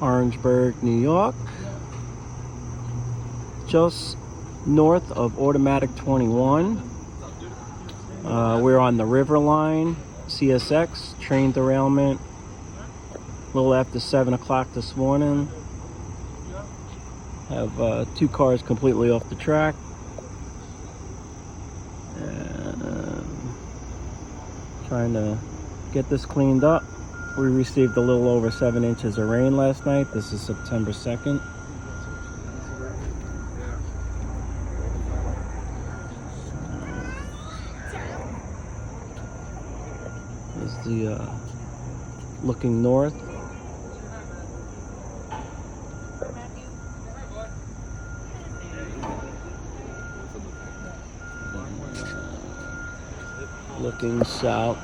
Orangeburg, New York. Just north of Automatic 21. We're on the River Line, CSX, train derailment. A little after 7 o'clock this morning. Have 2 cars completely off the track. Trying to get this cleaned up. We received a little over 7 inches of rain last night. This is September 2nd. This is the looking north. Looking south.